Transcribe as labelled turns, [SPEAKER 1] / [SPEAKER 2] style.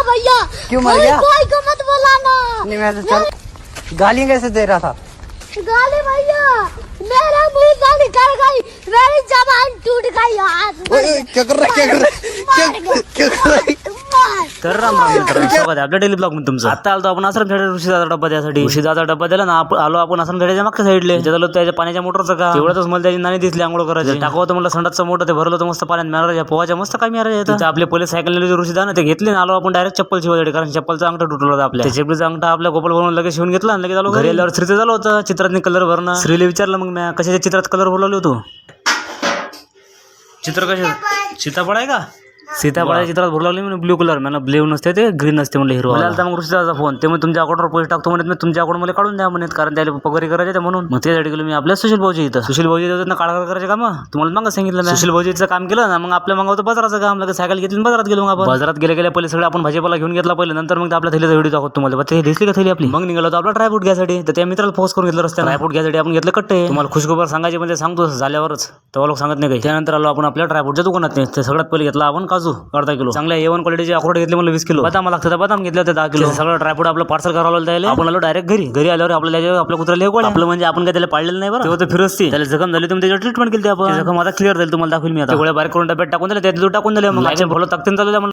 [SPEAKER 1] भैया।
[SPEAKER 2] क्यों मर गया?
[SPEAKER 1] कोई को मत बुलाना।
[SPEAKER 2] नहीं मैं तो चल गालियां कैसे दे रहा था?
[SPEAKER 1] गाली भैया, मेरा मुंह से निकल गई, मेरी जबान टूट गई यार।
[SPEAKER 2] क्या कर रहा है? क्या कर रहा है?
[SPEAKER 3] तर राम राम मित्रांनो, स्वागत आहे आपल्या डेली ब्लॉग मध्ये तुमचं. आता आलो आपण आश्रम खेड्या ऋषीदाचा डब्बा द्यासाठी. ऋषीदाचा डब्बा दिला ना, आलो आपण आश्रम खेड्याच्या मागच्या साईडले. त्याला त्याच्या पाण्याच्या मोटरचं का तेवढंच मला त्याची नाणी दिसली आंघोळ करायची. टाकावं होतं मला संडाचं मोठं, ते भरलं होतं मस्त पाण्यात. मारायच्या पोहाच्या मस्त काय मारायचं. आपले पहिले सायकल नेले ऋषीदा ना, ते घेतले ना, आलो आपण डायरेक्ट चप्पल शिवायसाठी, कारण चप्पलचा अंगठा तुटला होता आपल्या. त्या चप्पलचा अंगठा आपल्या गोपाल बनवून लगेच शिवून घेतला आणि लगेच आलो घरी. आल्यावर श्रीचं झालं होतं चित्रात कलर भरणं. श्रीले विचारलं मग मी, कशाच्या चित्रात कलर भरवले होतो? चित्र कशा सीताफळ आहे का? सीताफळाच्या चित्रात भरू लागले म्हणजे ब्ल्यू कलर. मला ब्ल्यू नसते, ते ग्रीन नसते म्हणलं हिरो. मला मग ऋषीदाचा फोन, ते मग तुमच्या अकाउंटवर पैसे टाकतो म्हणत, मी तुमच्या अकाउंट मध्ये काढून द्या म्हणत, कारण त्याला पगारी करायचे ते म्हणून. मग त्यासाठी गेलो मी आपल्या सुशील भाऊजी इथं. सुशील भाऊजी होते ना काळा करायचे काम, तुम्हाला मग सांगितलं मी. सुशील भाऊजीचं काम केलं ना, मग आपल्या मग होतं बाजाराचं काम. लगेच सायकल घेतली बाजारात गेलो. मग आपण बाजारात गेल्या पहिले सगळं आपण भाजीपाला घेऊन घेतला पहिले, नंतर मग आपल्या थैलीचा व्हिडिओ दाखवतो तुम्हाला. ते दिसली का थैली आपली? मग निघालो होतो आपला ड्रायफ्रूट घ्यायसाठी. तर त्या मित्राला फोर्स करून घेतलं रस्त्यात. ड्रायफ्रूट घ्यायसाठी आपण घेतलं कट्टे. तुम्हाला खुशखबर सांगायची म्हणजे सांगतो झाल्यावरच, तेव्हा लोक सांगत नाही काही. त्यानंतर आलो आपण आपल्या ड्रायफ्रूटच्या दुकानात. ते सगळ्यात पहिले घेतला आपण काजू अर्धा किलो. चांगल्या A1 क्वालिटीचे अक्रोड घेतले मला 20 किलो. बदाम लागतं, बदाम घेतले होते 10 किलो. सगळं ड्रायफ्रूट आपलं पार्सल करावं लागलं. आपण आलो डायरेक्ट घरी आल्यावर आपल्याला आपल्या कुत्र्याला गोळ्या. आपलं म्हणजे आपण काय त्याला पाळलेलं नाही बरं. तेव्हा ते फिरस्ती त्याला जखम झाली, तुम्ही त्याची ट्रीटमेंट केली. आपण जखम आता क्लिअर झाली, तुम्हाला दाखवेल मी. आता गोळ्या बाहेर करून डब्यात टाकून दिल्या, त्यात टाकून दिल्या. मग बोलत टाकते चालू